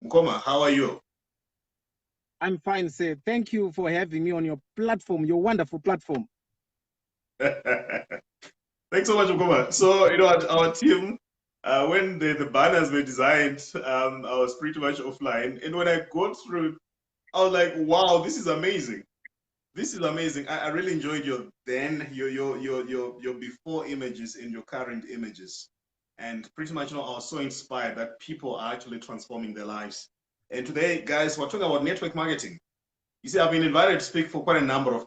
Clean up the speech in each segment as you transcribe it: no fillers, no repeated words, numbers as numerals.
Mkoma, how are you? I'm fine, sir. Thank you for having me on your platform, your wonderful platform. Thanks so much, Mkoma. So, our team, when the banners were designed, I was pretty much offline. And when I go through, I was like, wow, this is amazing. This is amazing. I really enjoyed your before images and your current images. And pretty much, I was so inspired that people are actually transforming their lives. And today, guys, we're talking about network marketing. You see, I've been invited to speak for quite a number of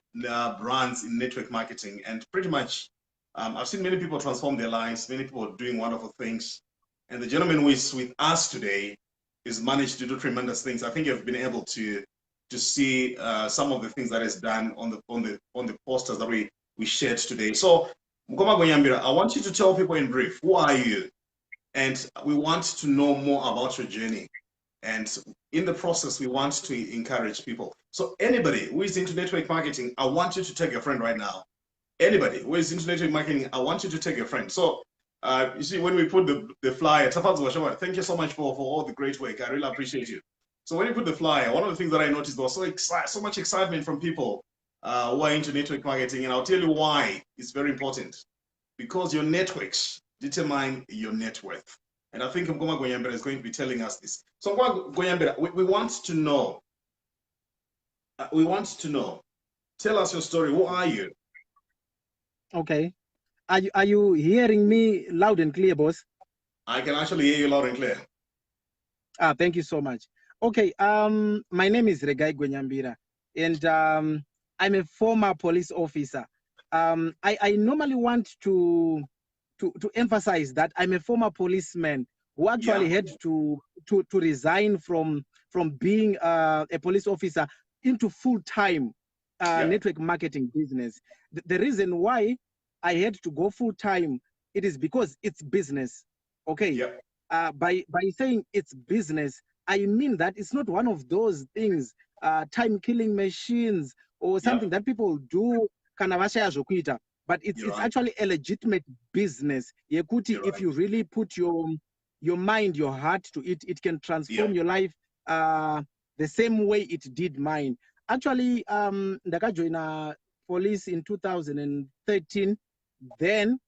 brands in network marketing, and pretty much I've seen many people transform their lives, many people doing wonderful things. And the gentleman who is with us today has managed to do tremendous things. I think you've been able to see some of the things that is done on the posters that we shared today. So, Mkoma Gonyambira, I want you to tell people in brief, who are you? And we want to know more about your journey. And in the process, we want to encourage people. So anybody who is into network marketing, I want you to take a friend right now. Anybody who is into network marketing, I want you to take a friend. So you see, when we put the flyer, thank you so much for all the great work. I really appreciate you. So when you put the flyer, one of the things that I noticed was so much excitement from people who are into network marketing. And I'll tell you why it's very important. Because your networks determine your net worth. And I think Mkoma Gonyambira is going to be telling us this. So Mkoma Gonyambira, we want to know. Tell us your story. Who are you? Okay. Are you hearing me loud and clear, boss? I can actually hear you loud and clear. Thank you so much. Okay. My name is Regai Gonyambira, and I'm a former police officer. I normally want to emphasize that I'm a former policeman who actually had to resign from being a police officer into full-time network marketing business. The reason why I had to go full-time, it is because it's business. Okay. By saying it's business, I mean that it's not one of those things, time-killing machines or something that people do but it's actually a legitimate business. If you really put your mind, your heart to it, it can transform your life the same way it did mine. Actually, ndaka join police in 2013. Then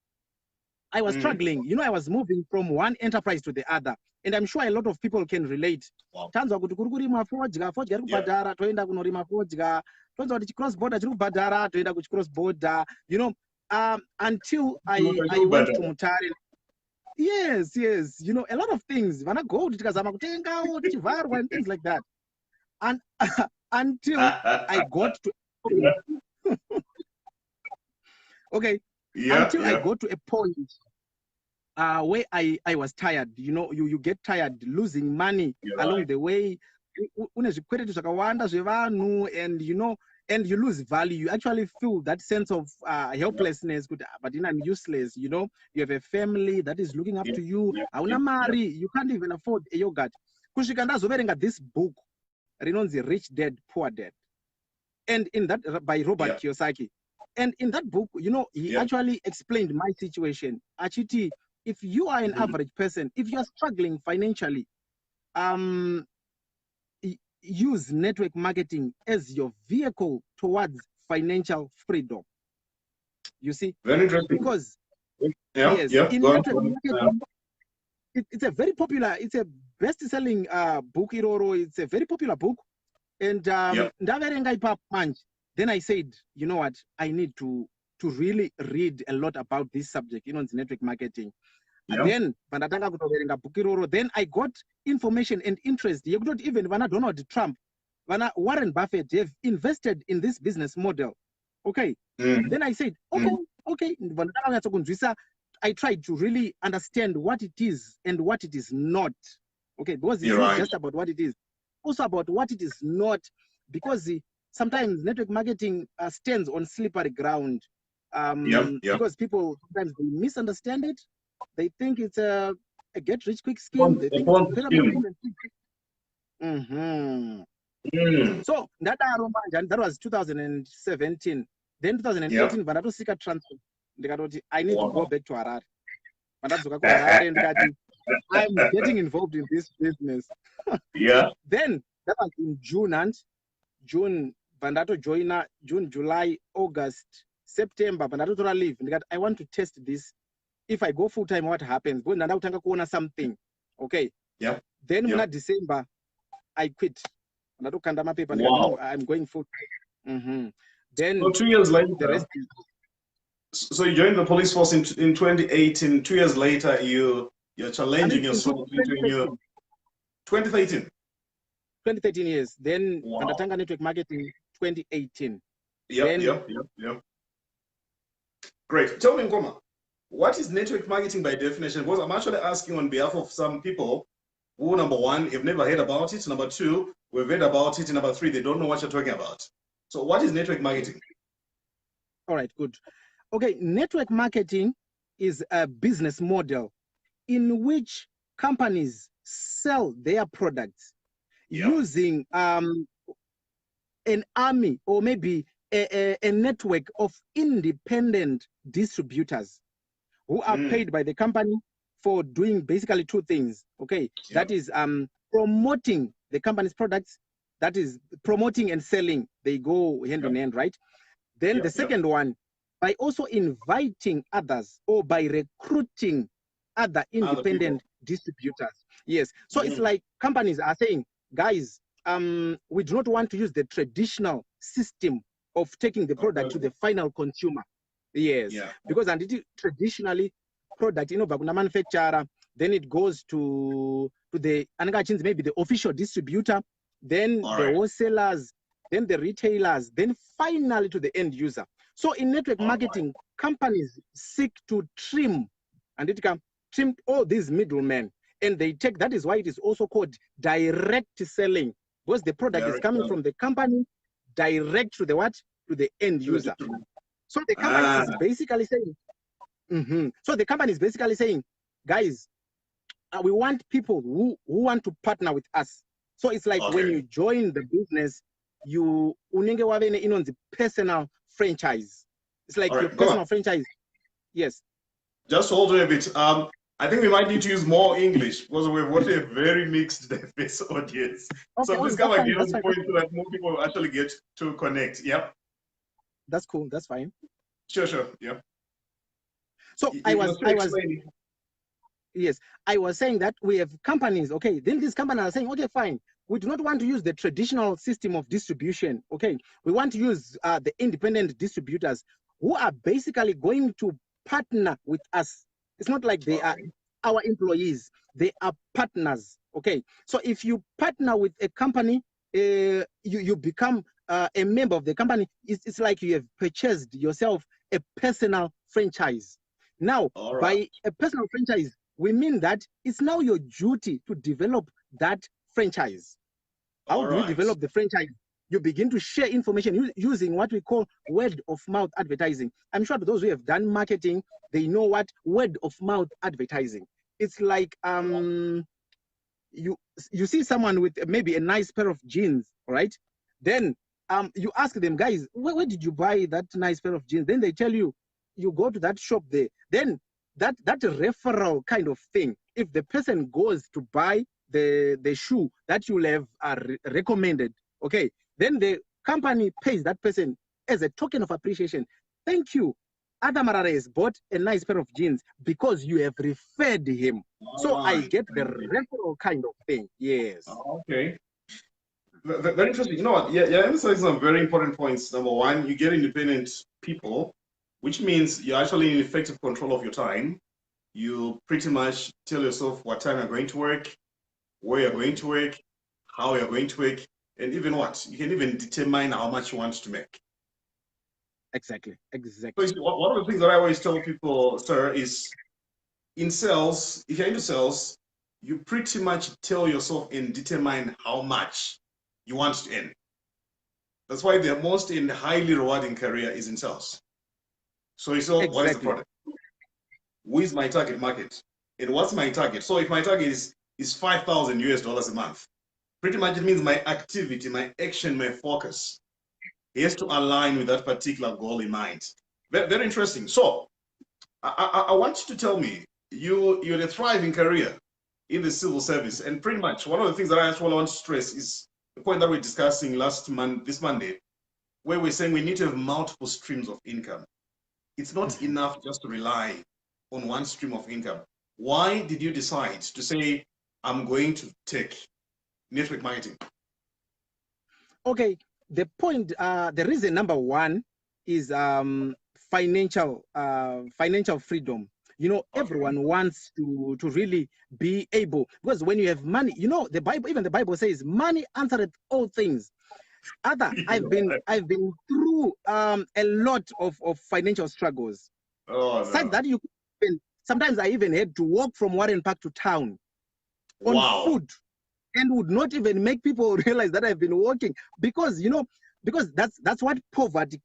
I was struggling. I was moving from one enterprise to the other. And I'm sure a lot of people can relate. Tanzwa kuti kuri kurima fodya iri kubhadhara toenda kunorima fodya. Tonzwa kuti cross border chiri kubhadhara toenda cross border. Until I went to Mutare. Yes. A lot of things. Vana gold tikazama kutenga tichivarwa and things like that. And until I got to until I got to a point where I was tired. You get tired losing money along the way. And you lose value. You actually feel that sense of helplessness, but I'm useless. You have a family that is looking up to you. You can't even afford a yogurt. This book, Rinonzi Rich Dad, Poor Dad. And in that, by Robert Kiyosaki. And in that book, he actually explained my situation. Achiti, if you are an average person, if you are struggling financially, use network marketing as your vehicle towards financial freedom. You see? Very interesting. Because in network marketing, it's a very popular, it's a best-selling book, it's a very popular book. And then I said, you know what, I need to really read a lot about this subject, it's network marketing. And then I got information and interest. You could even Donald Trump, Warren Buffett, they've invested in this business model. Okay. Then I said, okay. I tried to really understand what it is and what it is not. Okay, because it's not just about what it is, also about what it is not, because sometimes network marketing stands on slippery ground. Because people sometimes they misunderstand it. They think it's a get-rich-quick scheme. They think it's a pyramid scheme. So that was 2017. Then 2018, Vanatosika transfer. I need to go back to Harare. I'm getting involved in this business. Yeah. Then that was in June and June, Bandato joiner, June, July, August, September, Bandato to leave. I want to test this. If I go full time, what happens? Go and something. Okay. Yeah. Then Yeah. December, I quit. Paper. Wow. No, I'm going full time. Then So 2 years later, the rest is, so you joined the police force in 2018. 2 years later, you're challenging in yourself into a new 2013. 2013 years. Then Wow. Bandatanga Network Marketing 2018. Yep. Great. Tell me, Nkoma, what is network marketing by definition? Because I'm actually asking on behalf of some people who, number one, have never heard about it. Number two, we've heard about it. And number three, they don't know what you're talking about. So what is network marketing? All right, good. Okay, network marketing is a business model in which companies sell their products using an army or maybe a network of independent distributors who are paid by the company for doing basically two things. Okay, that is promoting the company's products, that is promoting and selling. They go hand in hand, right? Then the second one, by also inviting others or by recruiting other independent distributors. Yes. So it's like companies are saying, guys, we do not want to use the traditional system of taking the product to the final consumer. Yes. Because traditionally product, bakuna manufacturer, then it goes to the maybe the official distributor, then the wholesalers, then the retailers, then finally to the end user. So in network marketing, companies seek to trim, and it can trim all these middlemen, and they take, that is why it is also called direct selling, because the product is coming from the company direct to the what? To the end user. So the company is basically saying, so the company is basically saying, guys, we want people who want to partner with us. So it's like when you join the business, you unenge wavene inonzi personal franchise. It's like your personal franchise. Yes. Just hold on a bit. I think we might need to use more English because we've got a very mixed, diverse audience. Okay, so please come again on the point so that more people actually get to connect. Yep. That's cool. That's fine. Sure. Yeah. So I was yes, I was saying that we have companies. Okay, then these companies are saying, okay, fine. We do not want to use the traditional system of distribution. Okay, we want to use the independent distributors who are basically going to partner with us. It's not like they are our employees, they are partners. Okay, so if you partner with a company, you become a member of the company. It's like you have purchased yourself a personal franchise. Now, by a personal franchise, we mean that it's now your duty to develop that franchise. How do you develop the franchise? You begin to share information using what we call word of mouth advertising. I'm sure those who have done marketing, they know what word of mouth advertising. It's like you see someone with maybe a nice pair of jeans, right? Then you ask them, guys, where did you buy that nice pair of jeans? Then they tell you, you go to that shop there. Then that referral kind of thing, if the person goes to buy the shoe that you have recommended, okay, then the company pays that person as a token of appreciation. Thank you. Adam Arares bought a nice pair of jeans because you have referred him. So I get the referral kind of thing. Yes. Okay. Very interesting. You know what? Yeah, emphasizing some very important points. Number one, you get independent people, which means you're actually in effective control of your time. You pretty much tell yourself what time you're going to work, where you're going to work, how you're going to work, and even what. You can even determine how much you want to make. Exactly. So one of the things that I always tell people, sir, is in sales, if you're into sales, you pretty much tell yourself and determine how much you want to earn. That's why the most and highly rewarding career is in sales. So you say, what is the product? Who is my target market? And what's my target? So if my target is $5,000 a month, pretty much it means my activity, my action, my focus has to align with that particular goal in mind. Very, very interesting. So I want you to tell me, you had a thriving career. in the civil service. And pretty much one of the things that I actually want to stress is the point that we're discussing this Monday, where we're saying we need to have multiple streams of income. It's not enough just to rely on one stream of income. Why did you decide to say, I'm going to take network marketing? Okay, the point, the reason number one is financial freedom. You know, everyone wants to really be able, because when you have money, you know, the Bible, even the Bible says, money answereth all things. I've been through a lot of financial struggles. Such that you sometimes I even had to walk from Warren Park to town on foot, and would not even make people realize that I've been walking, because, you know, because that's what poverty,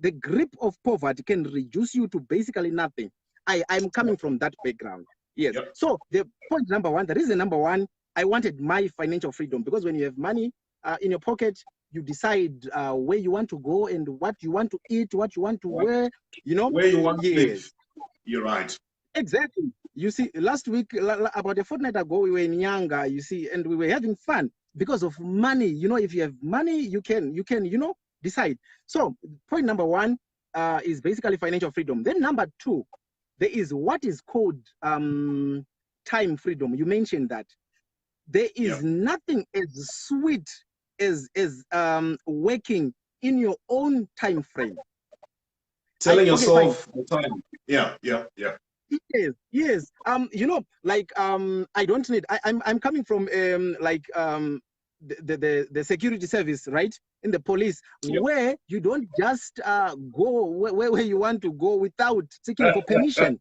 the grip of poverty can reduce you to basically nothing. I'm coming from that background. Yes. Yep. So the point number one, the reason number one, I wanted my financial freedom, because when you have money in your pocket, you decide where you want to go and what you want to eat, what you want to wear, you know. Where you want to live. You're right. Exactly. You see, last week, about a fortnight ago, we were in Yanga, you see, and we were having fun because of money. You know, if you have money, you can, you know, decide. So point number one is basically financial freedom. Then number two, there is what is called time freedom. You mentioned that. There is nothing as sweet as working in your own time frame. Telling yourself the time. Yeah. Yes. You know, like I don't need. I'm coming from like the security service, right? In the police, where you don't just go where you want to go without seeking for permission.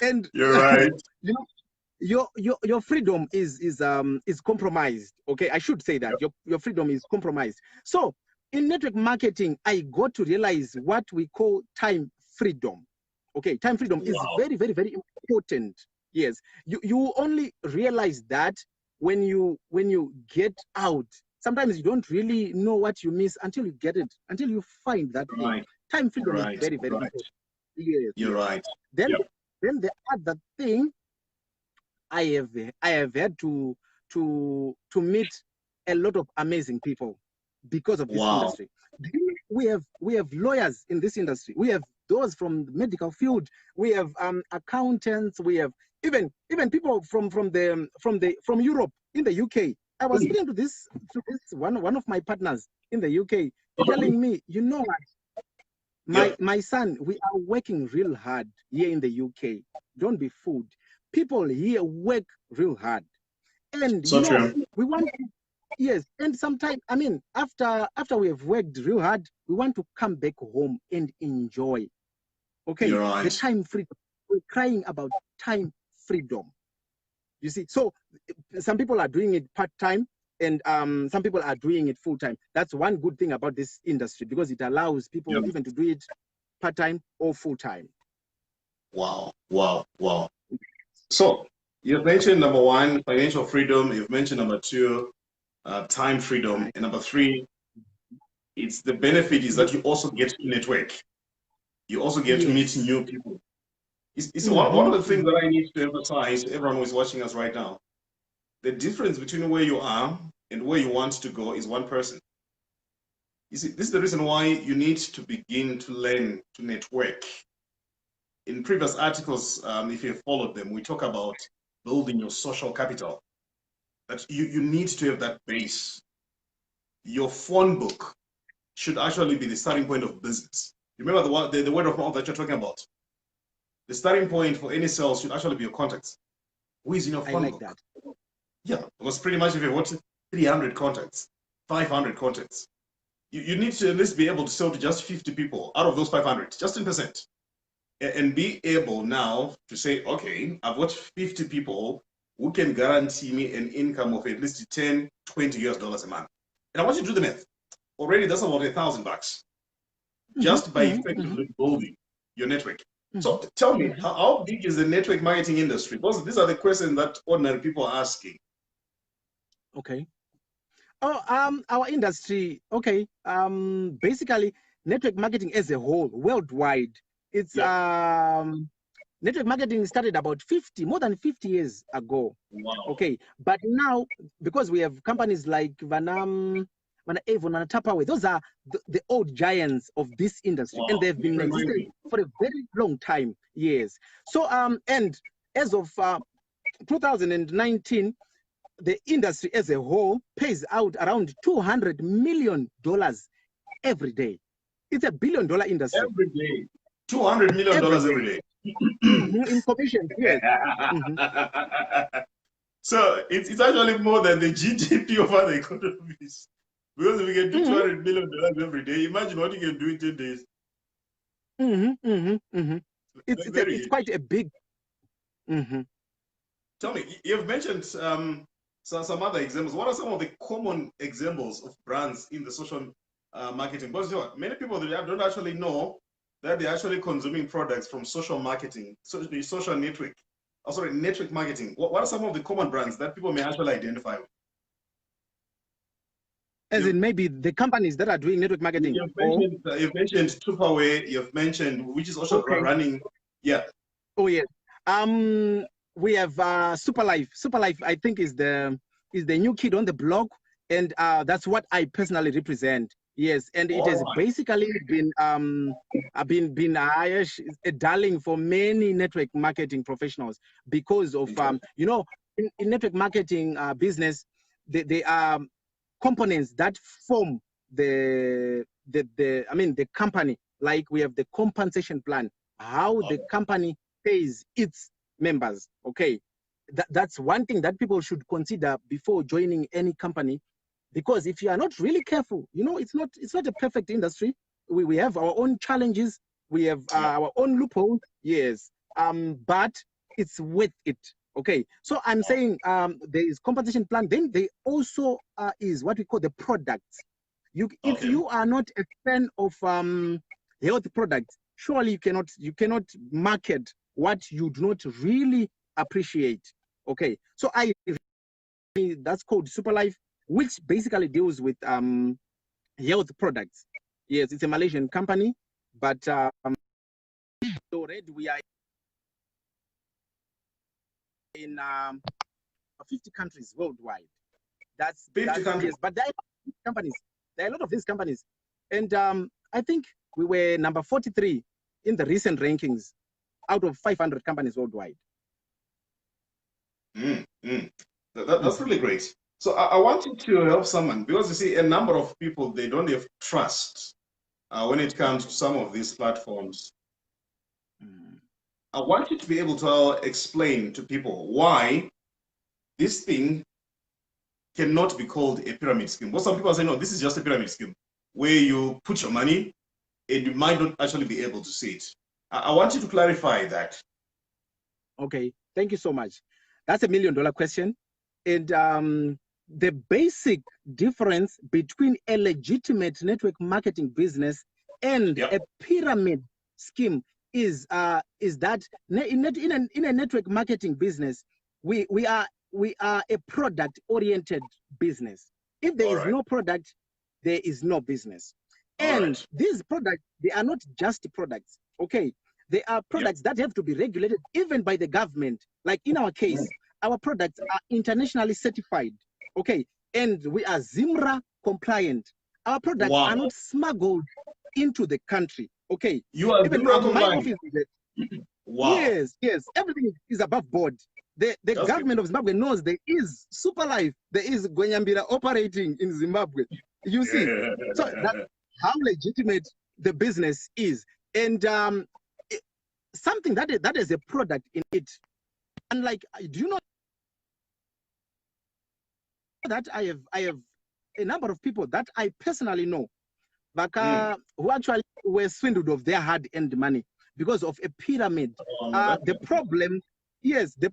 And you're right. You know, your freedom is compromised. Okay, I should say that your freedom is compromised. So in network marketing, I got to realize what we call time freedom. Okay, time freedom is very, very, very important. Yes, you only realize that when you get out. Sometimes you don't really know what you miss until you get it, until you find that thing. Time freedom is very, very important. Yes, you're right. Then the other thing, I have had to meet a lot of amazing people because of this industry. We have lawyers in this industry. We have those from the medical field. We have accountants. We have even people from Europe, in the UK. I was speaking to this one of my partners in the UK, telling me, you know what, my son, we are working real hard here in the UK. Don't be fooled. People here work real hard, and so you know, we want to, yes, and sometimes, I mean, after we have worked real hard, we want to come back home and enjoy. Okay, the time freedom. We're crying about time freedom. You see, so some people are doing it part-time, and some people are doing it full-time. That's one good thing about this industry, because it allows people even to do it part-time or full-time. Wow. So you've mentioned number one, financial freedom. You've mentioned number two, time freedom. And number three, it's the benefit is that you also get to network. You also get to meet new people. It's one of the things that I need to emphasize to everyone who is watching us right now. The difference between where you are and where you want to go is one person. You see, this is the reason why you need to begin to learn to network. In previous articles, if you have followed them, we talk about building your social capital. That you need to have that base. Your phone book should actually be the starting point of business. Remember the word of mouth that you're talking about. The starting point for any sales should actually be your contacts. Who is in your phone book? That. Yeah, because pretty much if you've got 300 contacts, 500 contacts, you need to at least be able to sell to just 50 people out of those 500, just 10%. And be able now to say, okay, I've got 50 people who can guarantee me an income of at least $10, $20 a month. And I want you to do the math. Already that's about $1,000 just by effectively building your network. So tell me, how big is the network marketing industry? Because these are the questions that ordinary people are asking. Okay. Oh, our industry, okay. Basically, network marketing as a whole, worldwide, it's Network marketing started about more than 50 years ago. Wow. Okay, but now because we have companies like Vanam, Avon, and Tupperware, those are the old giants of this industry, Wow. and they've been existing for a very long time. Yes. So and as of 2019, the industry as a whole pays out around $200 million every day. It's $1 billion industry. Every day. $200 million every day. In commissions, yes. So it's actually more than the GDP of other economies. Because if we can do $200 million every day, imagine what you can do in 10 days. It's quite a big. Tell me, you've mentioned some other examples. What are some of the common examples of brands in the social marketing? Because you know, many people don't actually know that they're actually consuming products from social marketing, social network. Oh, sorry, network marketing. What are some of the common brands that people may actually identify with? As in maybe the companies that are doing network marketing. You've mentioned Tupperware, you've mentioned, which is also running. Yeah. Oh, yes. We have Superlife. Superlife, I think, is the new kid on the block, and that's what I personally represent. Yes, and it has basically been a darling for many network marketing professionals because of you know, in network marketing business, they are components that form the company. Like we have the compensation plan, how the company pays its members. Okay, that's one thing that people should consider before joining any company, because if you are not really careful, you know, it's not a perfect industry. We have our own challenges, we have our own loopholes. Yes, but it's worth it. Okay, so I'm saying there is compensation plan. Then there also is what we call the products. If you are not a fan of health products, surely you cannot market what you do not really appreciate. Okay, so that's called Superlife, which basically deals with health products. Yes, it's a Malaysian company, but already we are in 50 countries worldwide. That's 50 countries. Yes, but there are a lot of these companies, and I think we were number 43 in the recent rankings out of 500 companies worldwide. That's really great. So I wanted to help someone, because you see, a number of people, they don't have trust when it comes to some of these platforms. I want you to be able to explain to people why this thing cannot be called a pyramid scheme. But some people say, no, this is just a pyramid scheme where you put your money and you might not actually be able to see it. I want you to clarify that. Okay, thank you so much. That's $1 million question. And the basic difference between a legitimate network marketing business and a pyramid scheme is that in a network marketing business, we are a product oriented business. If there is no product, there is no business. And these products, they are not just products. Okay, they are products that have to be regulated even by the government. Like in our case, our products are internationally certified. Okay, and we are ZIMRA compliant. Our products are not smuggled into the country. Okay, you are even ZIMRA compliant. My office, yes, everything is above board. The government of Zimbabwe knows there is Superlife, there is Gwenyambira operating in Zimbabwe. You see, so that's how legitimate the business is, and something that is a product in it. And like, do you know that I have a number of people that I personally know, like, who actually were swindled of their hard-earned money because of a pyramid. The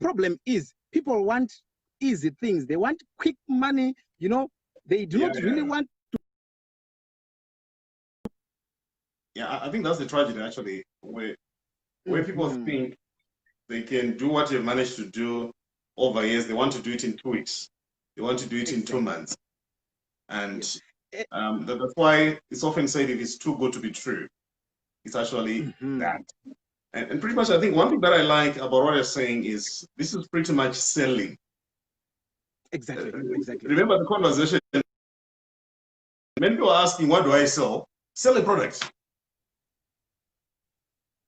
problem is people want easy things. They want quick money. You know, they do not really want to. Yeah, I think that's the tragedy, actually, where people think they can do what you've managed to do over years. They want to do it in 2 weeks. They want to do it in 2 months. And that's why it's often said, if it's too good to be true, it's actually that. And pretty much, I think one thing that I like about what you're saying is this is pretty much selling. Exactly. Remember the conversation. Many people are asking, what do I sell? Sell a product.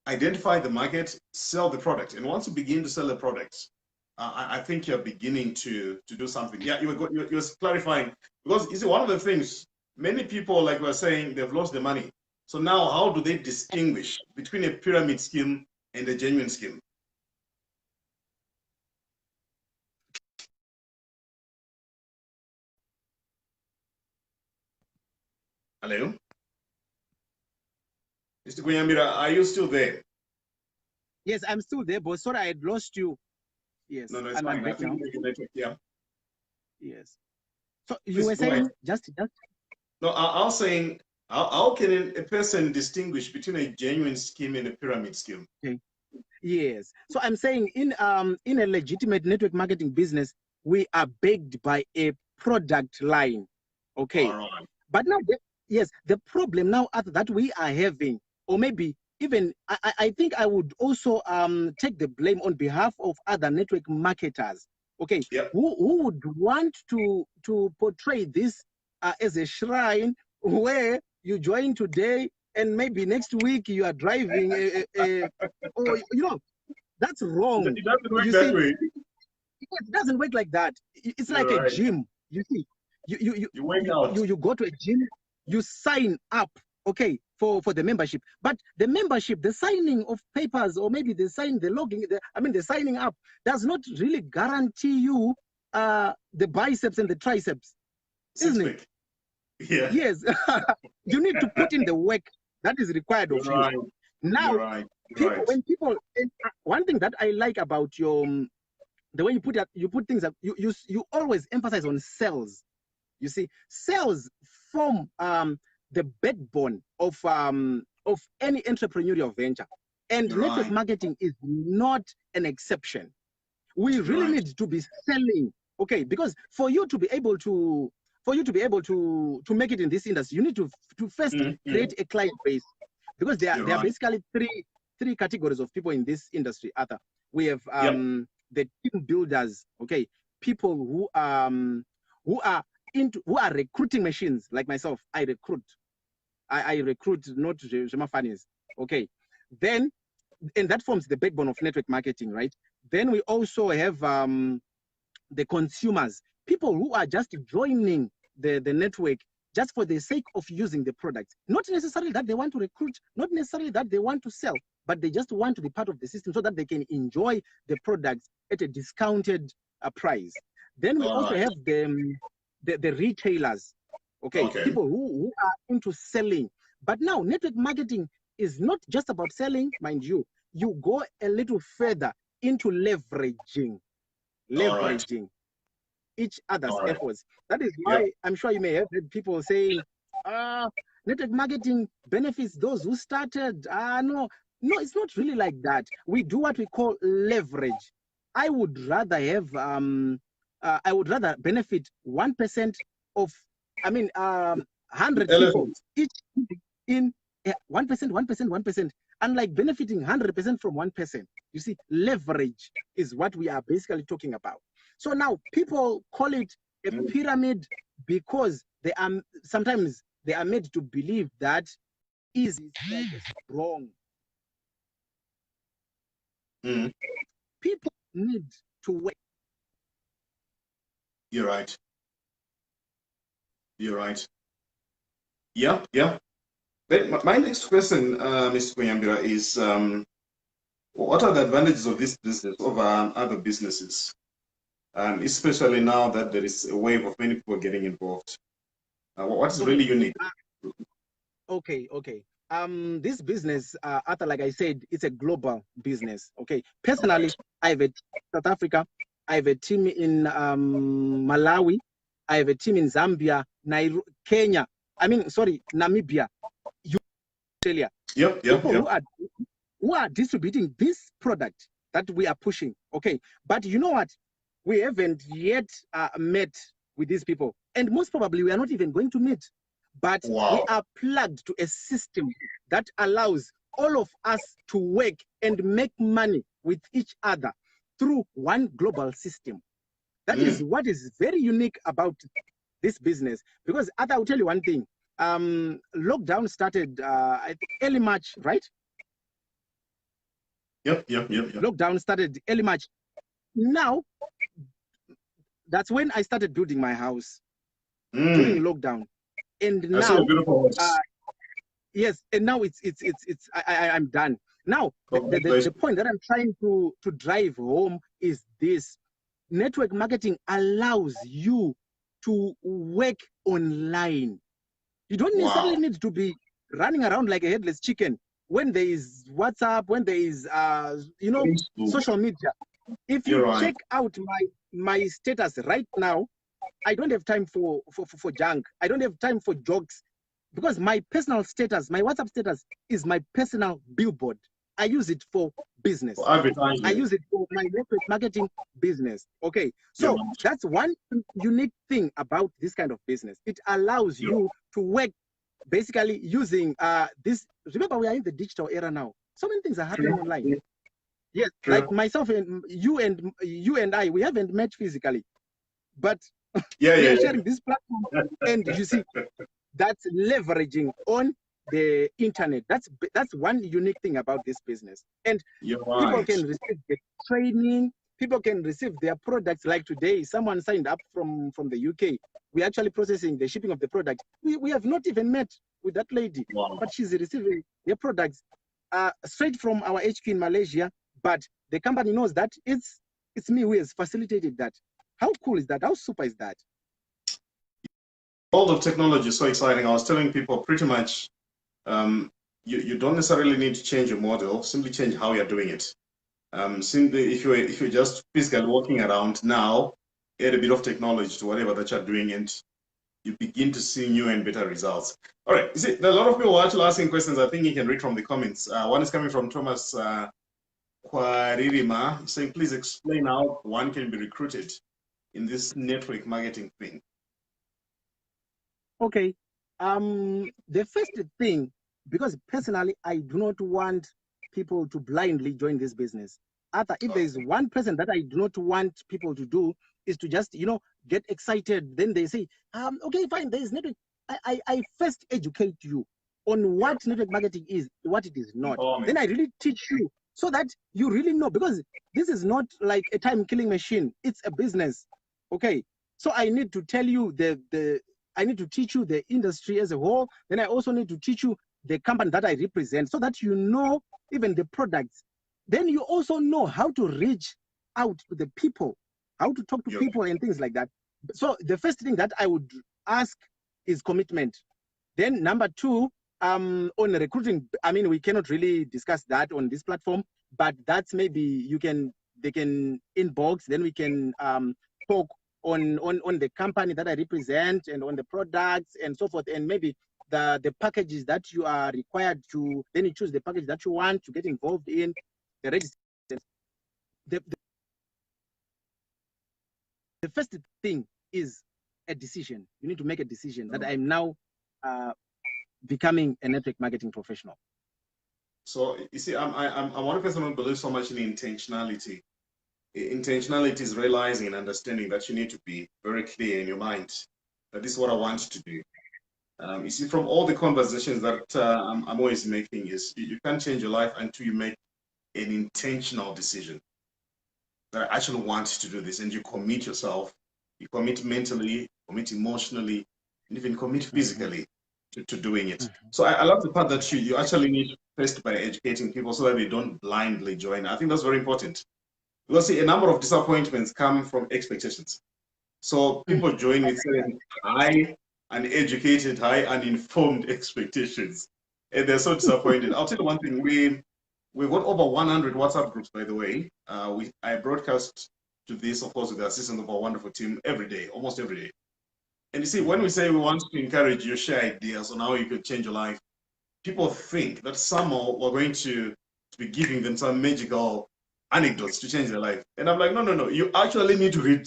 Identify the market, sell the product. And once you begin to sell the product, I think you're beginning to do something. Yeah, you were clarifying, because you see, one of the things, many people, like we're saying, they've lost their money. So now how do they distinguish between a pyramid scheme and a genuine scheme? Hello? Mr. Gunyamira, are you still there? Yes, I'm still there, but sorry, I had lost you. Yes, No, it's I'm fine. I back now. think network, yeah. Yes. So Please you were saying ahead. just. No, I was saying, how can a person distinguish between a genuine scheme and a pyramid scheme? Okay. Yes. So I'm saying in a legitimate network marketing business, we are backed by a product line. Okay. All right. But now, yes, the problem now that we are having, or maybe even I think I would also take the blame on behalf of other network marketers. Okay. Yep. Who would want to portray this as a shrine where you join today and maybe next week you are driving or that's wrong. It doesn't work You that see, way. it doesn't work like that. It's You're like a right. gym. You see, You work out. you go to a gym, you sign up, okay, for the membership. But the membership, the signing of papers, or maybe the logging, the signing up does not really guarantee you the biceps and the triceps, isn't it? Yeah. Yes. You need to put in the work that is required of Right. you. Now, You're right. when people, one thing that I like about your the way you put things up, you always emphasize on sales. You see, sales form the backbone of any entrepreneurial venture, and You're network right. marketing is not an exception. We really Right. need to be selling, okay, because for you to be able to make it in this industry, you need to first create a client base, because there are basically three categories of people in this industry. Arthur, we have the team builders, okay, people who are recruiting machines, like myself. I recruit, not Jema Funnies, okay. Then, and that forms the backbone of network marketing, right? Then we also have the consumers, people who are just joining the network just for the sake of using the product. Not necessarily that they want to recruit, not necessarily that they want to sell, but they just want to be part of the system so that they can enjoy the products at a discounted price. Then we also have the retailers, okay, people who are into selling. But now network marketing is not just about selling, mind you. You go a little further into leveraging each other's efforts. That is why I'm sure you may have heard people saying, network marketing benefits those who started. No, it's not really like that. We do what we call leverage. I would rather have I would rather benefit 1% of 100 people each in 1%, 1%, unlike benefiting 100% from one person. You see, leverage is what we are basically talking about. So now people call it a pyramid because sometimes they are made to believe that is like wrong. People need to work. You're right. Yeah. Then my next question, Mr. Koyambira, is what are the advantages of this business over other businesses? Especially now that there is a wave of many people getting involved. What is really unique? Okay. This business, Arthur, like I said, it's a global business. Okay. Personally, I have a South Africa, I have a team in Malawi, I have a team in Zambia, Kenya. Namibia, Australia. People who are distributing this product that we are pushing. Okay. But you know what? We haven't yet met with these people. And most probably we are not even going to meet. But we are plugged to a system that allows all of us to work and make money with each other through one global system. That is what is very unique about this business. Because I'll tell you one thing. Lockdown started early March, right? Yep. Lockdown started early March. Now, that's when I started building my house during lockdown. And I saw now, a beautiful house. yes, and now I'm done. Now, the point that I'm trying to drive home is this. Network marketing allows you to work online. You don't necessarily need to be running around like a headless chicken when there is WhatsApp, when there is social media. If you check out my status right now, I don't have time for junk. I don't have time for jokes, because my personal status, my WhatsApp status, is my personal billboard. I use it for business. For advertising. I use it for my network marketing business. Okay, so that's one unique thing about this kind of business. It allows you to work basically using this. Remember, we are in the digital era now. So many things are happening online. Yes, like myself and you and I, we haven't met physically, but we are sharing this platform, and you see, that's leveraging on the internet. That's one unique thing about this business. And people can receive the training, people can receive their products. Like today, someone signed up from the UK. We're actually processing the shipping of the product. We have not even met with that lady, but she's receiving their products straight from our HQ in Malaysia. But the company knows that it's me who has facilitated that. How cool is that? How super is that? All of technology is so exciting. I was telling people pretty much you don't necessarily need to change your model, simply change how you're doing it. Simply, if you're just physically walking around now, add a bit of technology to whatever that you're doing, and you begin to see new and better results. All right, you see, there are a lot of people who are actually asking questions. I think you can read from the comments. One is coming from Thomas Kwaririma, saying, please explain how one can be recruited in this network marketing thing. Okay, the first thing, because personally, I do not want people to blindly join this business. If there is one person that I do not want people to do, is to just, get excited. Then they say, okay, fine, there is network. I first educate you on what network marketing is, what it is not. Then I really teach you so that you really know, because this is not like a time-killing machine. It's a business, okay? So I need to tell you I need to teach you the industry as a whole. Then I also need to teach you the company that I represent, so that you know even the products. Then you also know how to reach out to the people, how to talk to people and things like that. So the first thing that I would ask is commitment. Then number two, on recruiting, I mean, we cannot really discuss that on this platform, but that's maybe they can inbox, then we can talk on the company that I represent and on the products and so forth, and maybe the packages that you are required to, then you choose the package that you want to get involved in, the registration. The first thing is a decision. You need to make a decision that I'm now becoming a network marketing professional. So you see, I'm one person who believes so much in intentionality. Intentionality is realizing and understanding that you need to be very clear in your mind that this is what I want to do. You see, from all the conversations that I'm always making, is you can't change your life until you make an intentional decision that I actually want to do this, and you commit yourself. You commit mentally, commit emotionally, and even commit physically to doing it. So I love the part that you actually need first by educating people so that they don't blindly join. I think that's very important. Because see, a number of disappointments come from expectations. So people join with high uneducated, high uninformed expectations, and they're so disappointed. I'll tell you one thing: we've got over 100 WhatsApp groups, by the way. I broadcast to this, of course, with the assistance of our wonderful team every day, almost every day. And you see, when we say we want to encourage you, share ideas on how you could change your life, people think that somehow we're going to be giving them some magical anecdotes to change their life. And I'm like, no, you actually need to read.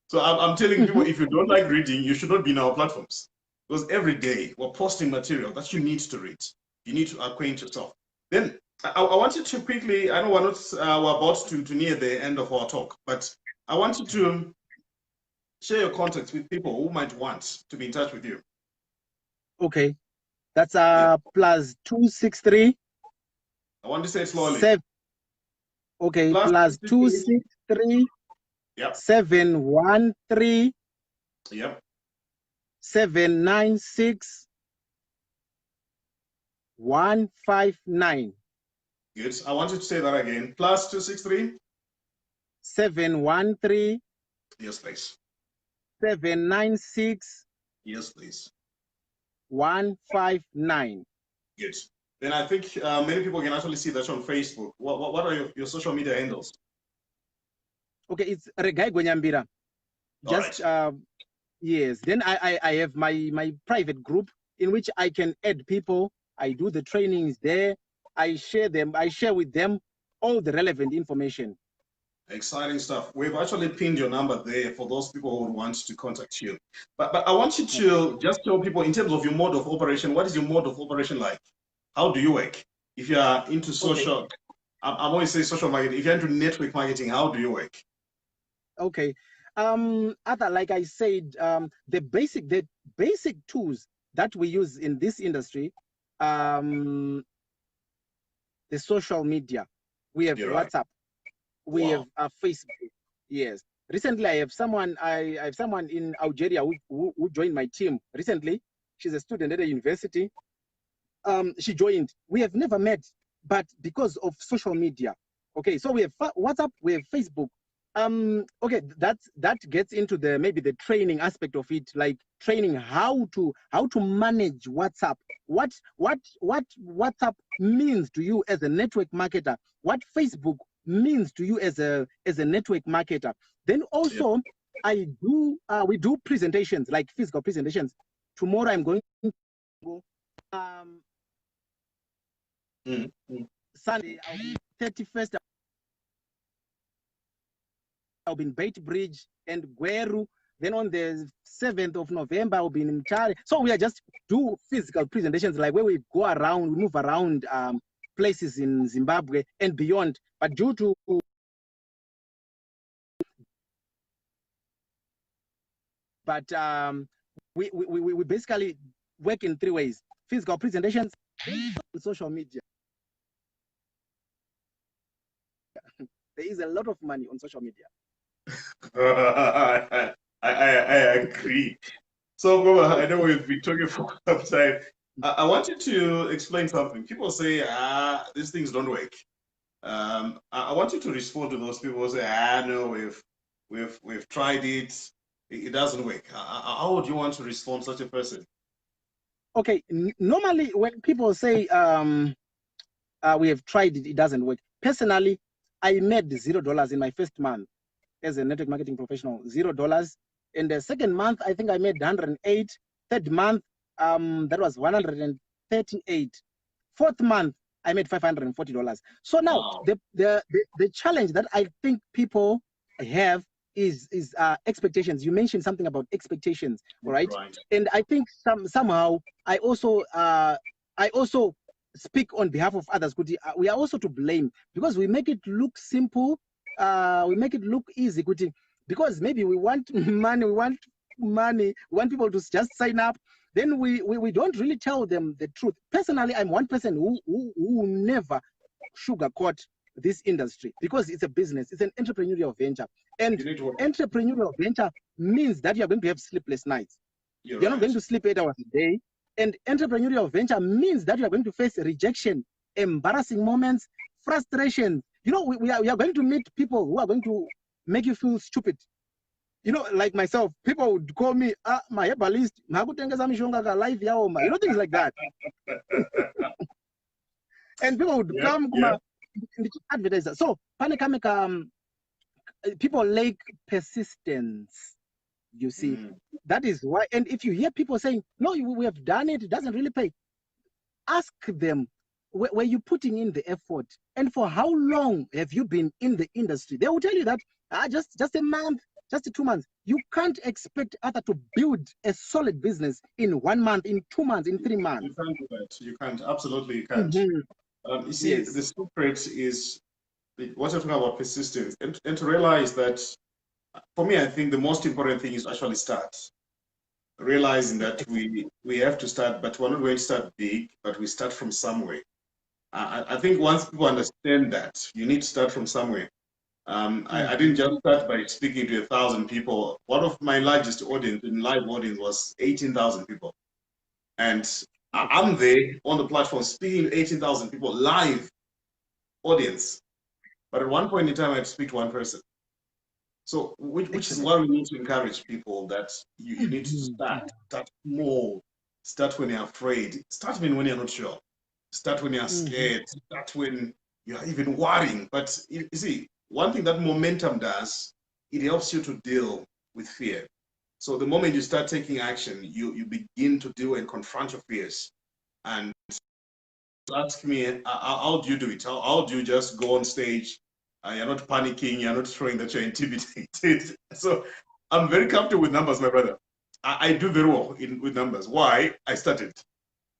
So I'm telling people, if you don't like reading, you should not be in our platforms. Because every day we're posting material that you need to read. You need to acquaint yourself. Then I want you to quickly, I know we're not, we're about to near the end of our talk, but I want you to share your contacts with people who might want to be in touch with you. Okay, that's Yeah. plus 263. I want to say it slowly. Okay, Plus plus 263. 263. Yep. 713. Yep. 796. 159. Good. I want you to say that again. Plus 263. 713. Yes, please. 796. Yes, please. 159. Good. Then I think many people can actually see that on Facebook. What are your social media handles? Okay, it's Regai Gwenyambira. Just right. Yes. Then I have my private group in which I can add people. I do the trainings there. I share with them all the relevant information. Exciting stuff. We've actually pinned your number there for those people who want to contact you. But I want you to just tell people in terms of your mode of operation, what is your mode of operation like? How do you work? If you are into social, okay. I'm always saying social marketing. If you're into network marketing, how do you work? Okay. Other, like I said, the basic tools that we use in this industry, the social media. We have You're WhatsApp. Right. We have Facebook. Yes. Recently, I have someone in Algeria who joined my team recently. She's a student at a university. She joined. We have never met, but because of social media. Okay, so we have WhatsApp, we have Facebook. Okay, that gets into maybe the training aspect of it, like training how to manage WhatsApp. What WhatsApp means to you as a network marketer, what Facebook means to you as a network marketer. Then also, we do presentations, like physical presentations. Tomorrow I'm going to go Sunday, I'll be 31st. I'll be in Beit Bridge and Gweru. Then on the 7th of November, I'll be in Mchari. So we are just do physical presentations, like where we go around, we move around places in Zimbabwe and beyond. But due to we basically work in 3 ways: physical presentations, social media. There is a lot of money on social media. I agree. So, I know we've been talking for some time. I want you to explain something. People say, these things don't work. I want you to respond to those people who say, no, we've tried it. It doesn't work. How would you want to respond to such a person? Okay, normally when people say we have tried it, it doesn't work. Personally, I made $0 in my first month as a network marketing professional, $0. In the second month, I think I made 108. Third month, that was 138. Fourth month, I made $540. So now the challenge that I think people have is expectations. You mentioned something about expectations, right? And I think somehow I also speak on behalf of others. We are also to blame because we make it look simple. We make it look easy, because maybe we want money. We want people to just sign up. Then we don't really tell them the truth. Personally, I'm one person who never sugarcoat this industry because it's a business. It's an entrepreneurial venture. And entrepreneurial venture means that you're going to have sleepless nights. You're not going to sleep 8 hours a day. And entrepreneurial venture means that you're going to face rejection, embarrassing moments, frustration. You know, we are going to meet people who are going to make you feel stupid. You know, like myself, people would call me, my herbalist, you know, things like that. And people would come, advertiser. So, people lack persistence. You see, that is why. And if you hear people saying, no, we have done it, it doesn't really pay, ask them, were you putting in the effort? And for how long have you been in the industry? They will tell you that just a month, just 2 months. You can't expect others to build a solid business in 1 month, in 2 months, in 3 months. You can't do that. You can't. Absolutely, you can't. You see, Yes. the secret is what you're talking about persistence, and to realize that for me, I think the most important thing is to actually start. Realizing that we have to start, but we're not going to start big, but we start from somewhere. I think once people understand that, you need to start from somewhere. I didn't just start by speaking to 1,000 people. One of my largest audience in live audience was 18,000 people. And I'm there on the platform speaking to 18,000 people live audience. But at one point in time, I had to speak to one person. So, which is Excellent. why we need to encourage people that you need to start small, start when you're afraid, start even when you're not sure, start when you're scared, start when you're even worrying. But you see, one thing that momentum does, it helps you to deal with fear. So the moment you start taking action, you begin to deal and confront your fears. And ask me, how do you do it? How do you just go on stage? You're not panicking, you're not showing that you're intimidated. So I'm very comfortable with numbers, my brother. I do very well with numbers. Why? I started.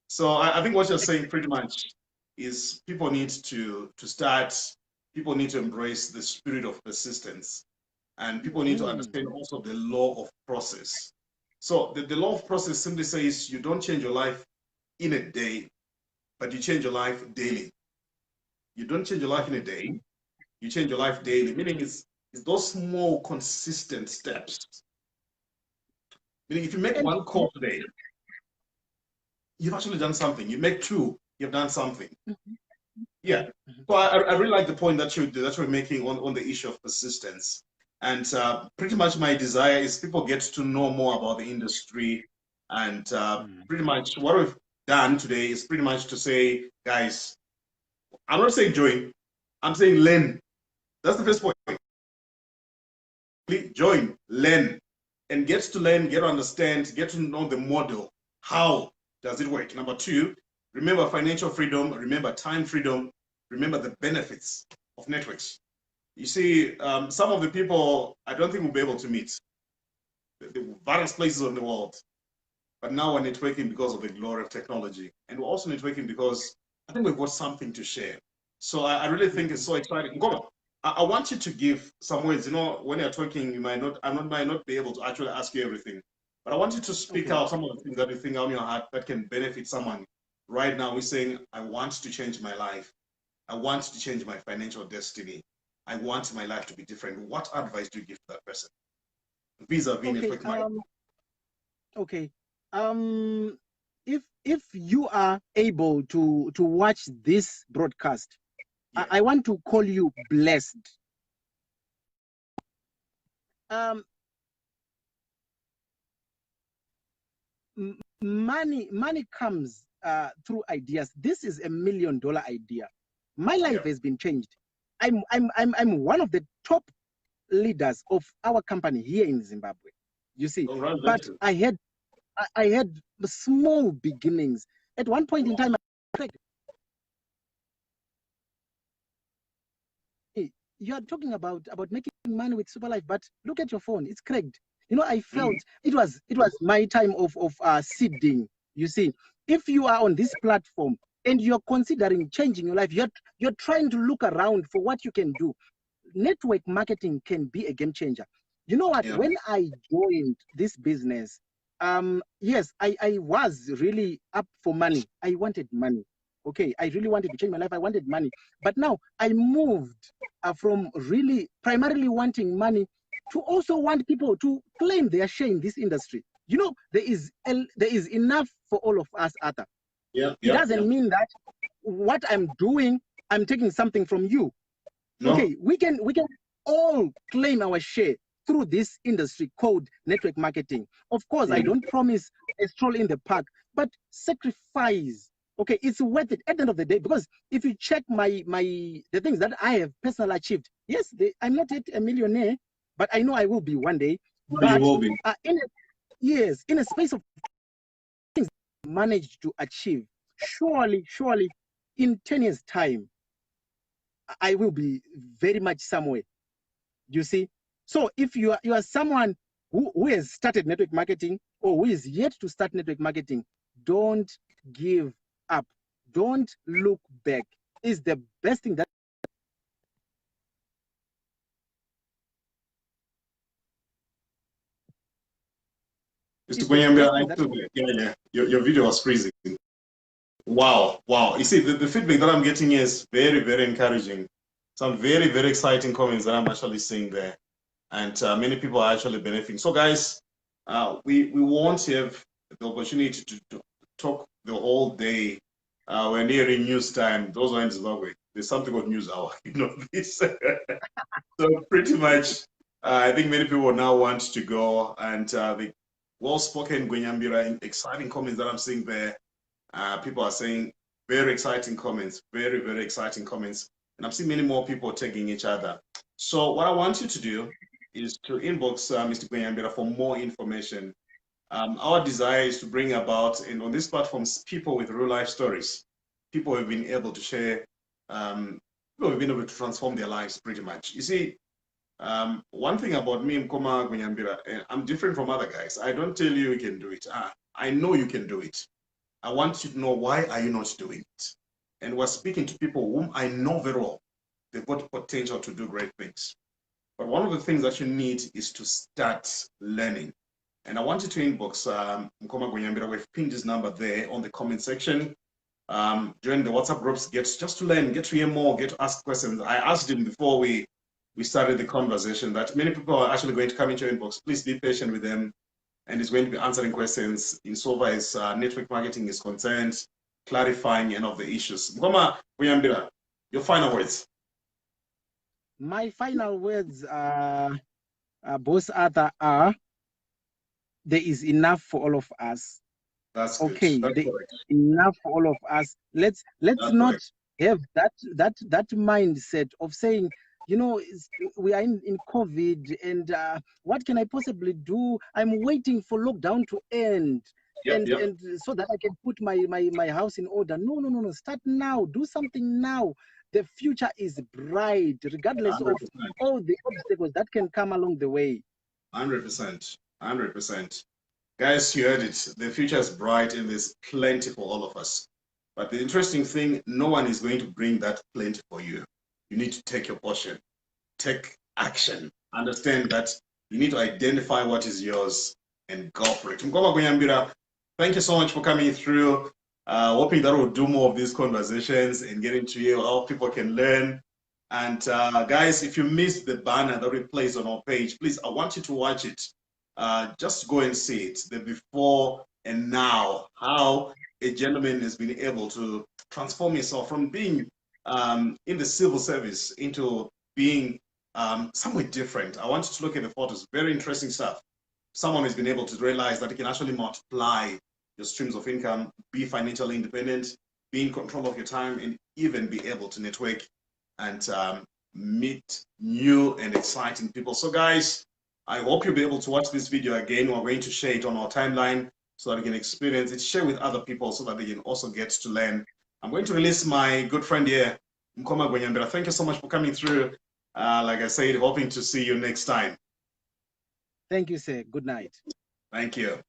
So I think what you're saying pretty much is people need to start, people need to embrace the spirit of persistence, and people need to understand also the law of process. So the law of process simply says you don't change your life in a day, but you change your life daily. You don't change your life in a day, you change your life daily, meaning it's those small, consistent steps. Meaning if you make And one call today, you've actually done something. You make two, you've done something. Yeah. So I really like the point that you're making on the issue of persistence. And pretty much my desire is people get to know more about the industry. And pretty much what we've done today is pretty much to say, guys, I'm not saying join, I'm saying learn. That's the first point. Join, learn, and get to learn, get to understand, get to know the model. How does it work? Number two, remember financial freedom, remember time freedom, remember the benefits of networks. You see, some of the people I don't think we'll be able to meet the various places in the world, but now we're networking because of the glory of technology. And we're also networking because I think we've got something to share. So I really think it's so exciting. Go. I want you to give some words. You know, when you're talking, you might not, might not be able to actually ask you everything, but I want you to speak out some of the things that you think on your heart that can benefit someone. Right now, we're saying, I want to change my life. I want to change my financial destiny. I want my life to be different. What advice do you give to that person vis-a-vis network marketing? Okay. If you are able to watch this broadcast, Yeah. I want to call you blessed. Money comes through ideas. This is $1 million idea. My life has been changed. I'm one of the top leaders of our company here in Zimbabwe. You see, but I had small beginnings. At one point in time, you are talking about making money with Superlife, but look at your phone; it's cracked. You know, I felt it was my time of seeding. You see, if you are on this platform and you're considering changing your life, you're trying to look around for what you can do. Network marketing can be a game changer. You know what? When I joined this business, yes, I was really up for money. I wanted money. Okay, I really wanted to change my life. I wanted money. But now I moved from really primarily wanting money to also want people to claim their share in this industry. You know, there is enough for all of us, Arthur. It doesn't mean that what I'm doing, I'm taking something from you. No. Okay, we can all claim our share through this industry called network marketing. Of course, I don't promise a stroll in the park, but sacrifice. Okay, it's worth it at the end of the day, because if you check the things that I have personally achieved, yes, I'm not yet a millionaire, but I know I will be one day. But you will be. In a space of things managed to achieve, surely, in 10 years' time, I will be very much somewhere. You see? So if you are someone who has started network marketing or who is yet to start network marketing, don't give up. Don't look back. is the best thing that Mr. is the Gwenyambira, best thing that your video was freezing. Wow, wow. You see, the feedback that I'm getting is very, very encouraging. Some very, very exciting comments that I'm actually seeing there. And many people are actually benefiting. So guys, we won't have the opportunity to talk the whole day. We're nearing news time. Those are in Zimbabwe. There's something called news hour, you know this. So pretty much, I think many people now want to go, and the well-spoken Gwenyambira, exciting comments that I'm seeing there. People are saying very exciting comments, very, very exciting comments. And I'm seeing many more people tagging each other. So what I want you to do is to inbox Mr. Gwenyambira for more information. Our desire is to bring about, and on this platform, people with real life stories. People who have been able to share, people who have been able to transform their lives pretty much. You see, one thing about me, Mkoma Gwenyambira, I'm different from other guys. I don't tell you you can do it. I know you can do it. I want you to know, why are you not doing it? And we're speaking to people whom I know very well. They've got potential to do great things. But one of the things that you need is to start learning. And I want you to inbox Mkoma Gwenyambira. We've pinned his number there on the comment section. Join the WhatsApp groups, just to learn, get to hear more, get to ask questions. I asked him before we started the conversation that many people are actually going to come into your inbox. Please be patient with them. And he's going to be answering questions insofar as network marketing is concerned, clarifying any of the issues. Mkoma Gwenyambira, your final words. my final words, Boss Arthur, are there is enough for all of us. That's okay. That's There correct. is enough for all of us. Let's That's not correct. have that mindset of saying, you know, we are in COVID, and what can I possibly do? I'm waiting for lockdown to end, Yep, yep. and so that I can put my house in order. No. Start now. Do something now. The future is bright, regardless of 100%. all the obstacles that can come along the way. 100%. 100%. Guys, you heard it. The future is bright and there's plenty for all of us. But the interesting thing, no one is going to bring that plenty for you. You need to take your portion. Take action. Understand that you need to identify what is yours and go for it. Mkoma Gwenyambira, thank you so much for coming through. Hoping that we'll do more of these conversations and getting to hear how people can learn. And guys, if you missed the banner that we placed on our page, please, I want you to watch it. Just go and see it, the before and now, how a gentleman has been able to transform himself from being in the civil service into being somewhere different. I want you to look at the photos, very interesting stuff. Someone who's been able to realize that you can actually multiply your streams of income, be financially independent, be in control of your time, and even be able to network and meet new and exciting people. So guys, I hope you'll be able to watch this video again. We're going to share it on our timeline so that you can experience it, share with other people so that they can also get to learn. I'm going to release my good friend here, Mkoma Gwenyambira. Thank you so much for coming through. Like I said, hoping to see you next time. Thank you, sir. Good night. Thank you.